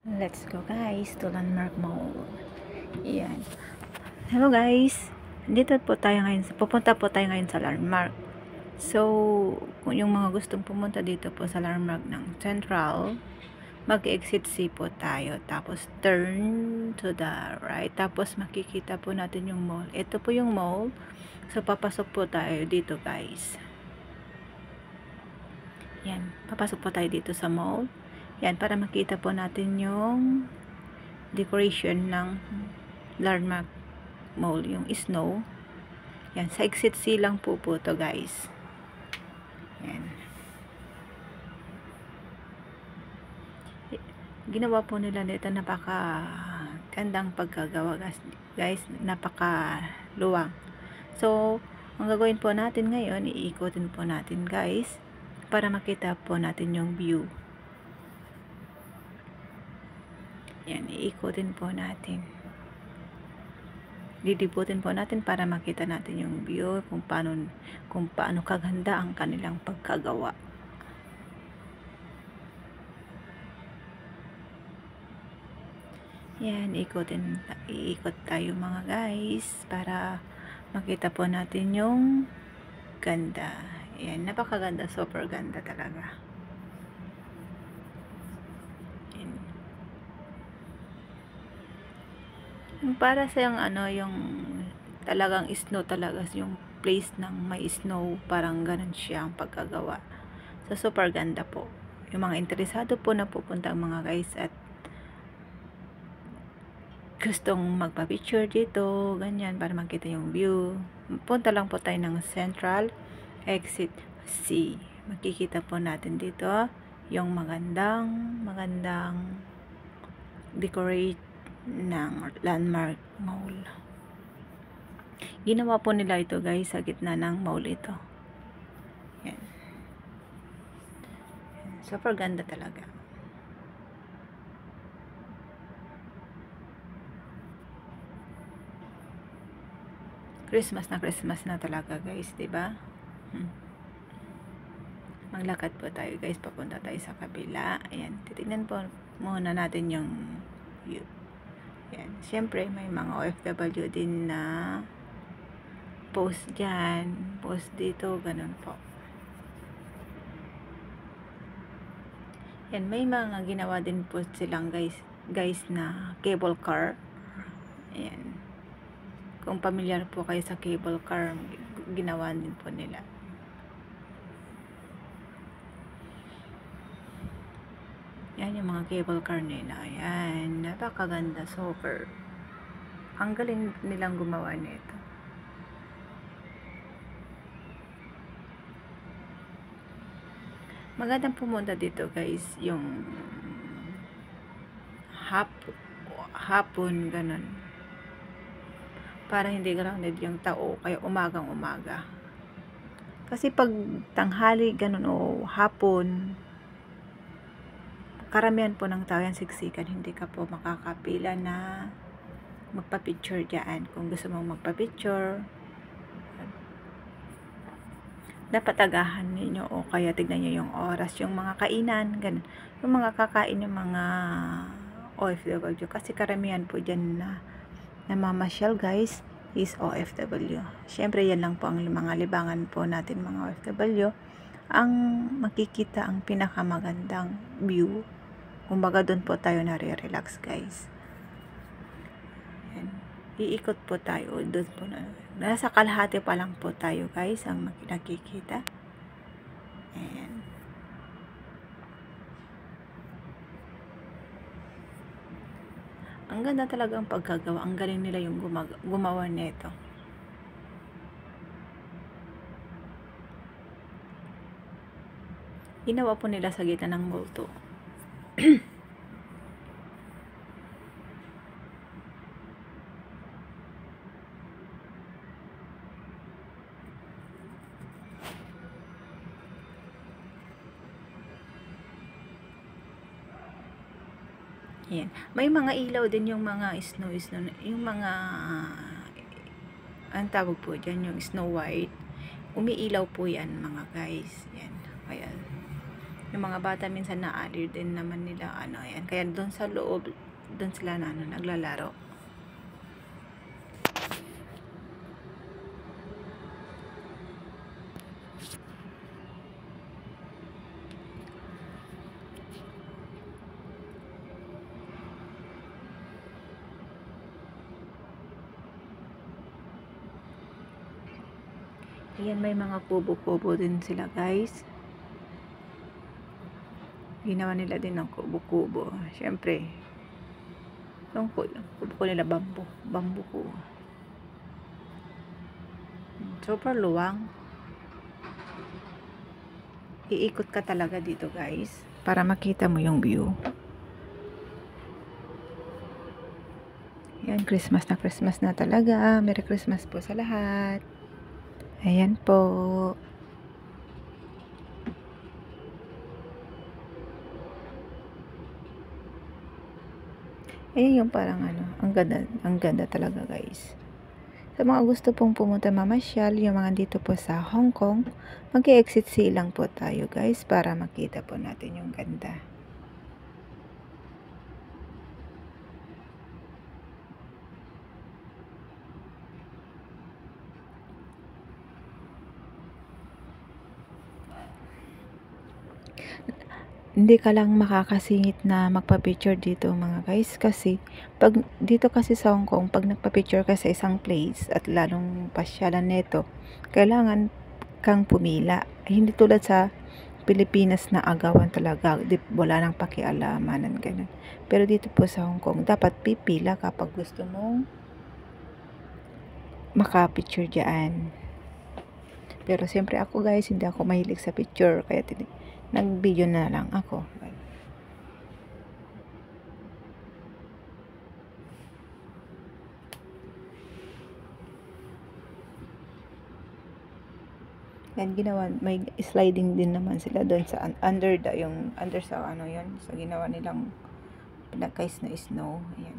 Let's go guys to Landmark Mall. Yan. Hello guys. Pupunta po tayo ngayon sa Landmark. So, kung yung mga gustong pumunta dito po sa Landmark ng Central, mag-exit C po tayo. Tapos, turn to the right. Tapos, makikita po natin yung mall. Ito po yung mall. So, papasok po tayo dito guys. Yan. Papasok po tayo dito sa mall. Yan, para makita po natin yung decoration ng Landmark Mall, yung snow. Yan, sa exit C lang po to guys. Yan. Ginawa po nila dito, napaka gandang pagkagawa guys, napaka luwang. So, ang gagawin po natin ngayon, iikotin po natin guys, para makita po natin yung view. Yan, iikotin po natin. Didibutin po natin para makita natin yung view, kung paano kaganda ang kanilang pagkagawa. Yan, iikot tayo mga guys para makita po natin yung ganda. Yan, napakaganda, super ganda talaga. Para sa yung yung talagang snow talaga, yung place ng may snow, parang ganun siya ang pagkagawa. So, super ganda po. Yung mga interesado po na pupunta mga guys at gustong magpa-picture dito, ganyan, para makita yung view, punta lang po tayo ng Central, exit C. Makikita po natin dito yung magandang decorate ng Landmark Mall. Ginawa po nila ito guys sa gitna ng mall ito. Yan. Super ganda talaga. Christmas na talaga guys, 'di ba? Maglakad po tayo guys, papunta tayo sa kabila. Ayan, titignan po muna natin yung view. Yan. Siyempre, may mga OFW din na post dyan, post dito, ganun po. Yan, may mga ginawa din po silang guys na cable car. Ayan. Kung pamilyar po kayo sa cable car, ginawa din po nila. Yan yung mga cable car nila. Ayan, napakaganda, super. Ang galing nilang gumawa nito. Magandang pumunta dito guys, yung hapon ganun. Para hindi grounded yung tao, kaya umagang umaga. Kasi pag tanghali ganun o hapon, karamihan po ng tao yan siksikan, hindi ka po makakapila na magpa-picture dyan. Kung gusto mong magpa-picture, dapat agahan ninyo o kaya tignan nyo yung oras, yung mga kainan, ganun. Yung mga kakain ng mga OFW, kasi karamihan po dyan na namamasyal guys is OFW. Syempre yan lang po ang mga libangan po natin mga OFW, ang makikita ang pinakamagandang view. Kumbaga doon po tayo nare-relax guys. Yan. Iikot po tayo doon po na. Nasa kalahati pa lang po tayo guys ang nakikita. Ayan. Ang ganda talaga ang pagkagawa. Ang galing nila yung gumawa nito. Ginawa po nila sa gitna ng multo. Yan. May mga ilaw din yung mga snow, yung mga ang tawag po dyan, yung Snow White. Umiilaw po yan mga guys. Yan. Kaya Yung mga bata minsan na-aliw din naman nila ano yan. Kaya doon sa loob, doon sila na ano, naglalaro. Ayan, may mga kubo-kubo din sila guys. Ginawa nila din ng kubo-kubo. Siyempre, yung kubo nila bambu ko. Super luwang. Iikot ka talaga dito guys para makita mo yung view. Yan, Christmas na talaga. Merry Christmas po sa lahat. Ayan po. Ayan yung parang ano, ang ganda talaga guys. Sa mga gusto pong pumunta mamasyal, yung mga dito po sa Hong Kong, mag-exit C lang po tayo guys para makita po natin yung ganda. Hindi ka lang makakasingit na magpa-picture dito mga guys kasi pag dito kasi sa Hong Kong, pag nagpa-picture ka sa isang place at lalong pasyalan nito, kailangan kang pumila. Hindi tulad sa Pilipinas na agawan talaga, wala nang pakialamanan ganun. Pero dito po sa Hong Kong, dapat pipila kapag gusto mong maka-picture diyan. Pero siyempre ako guys, hindi ako mahilig sa picture kaya nag-video na lang ako. Yan ginawa, may sliding din naman sila doon sa under sa ano yon, sa ginawa nilang pinakais na snow. Ayan.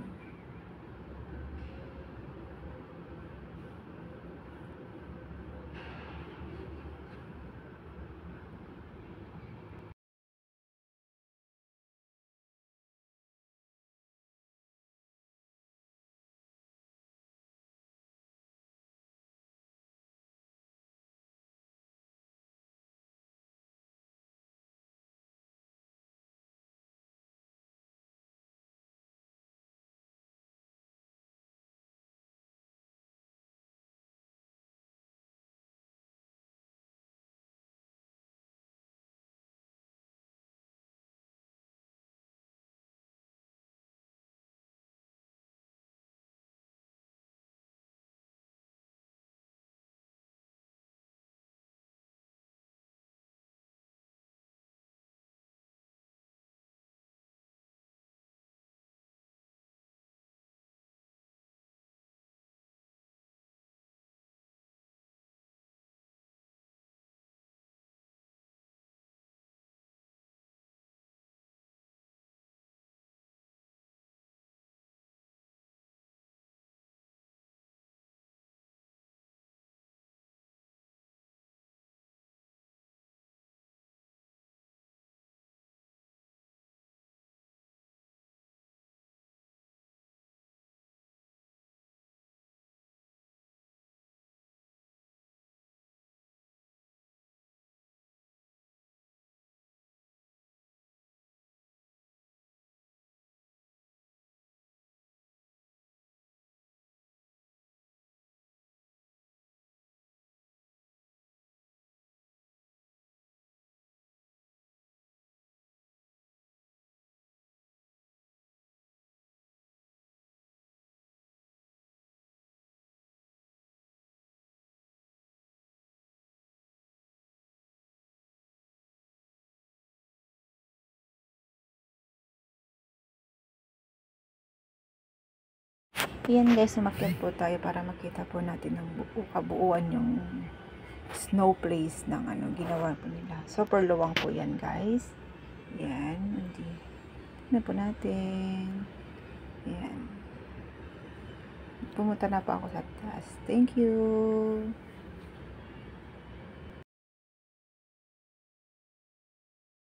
Yan guys, umakyat po tayo para makita po natin ng kabuuan yung snow place ng ano, ginawa po nila. Super luwang po yan guys. Yan, hindi. Tignan po natin. Yan. Pumunta na po ako sa taas. Thank you.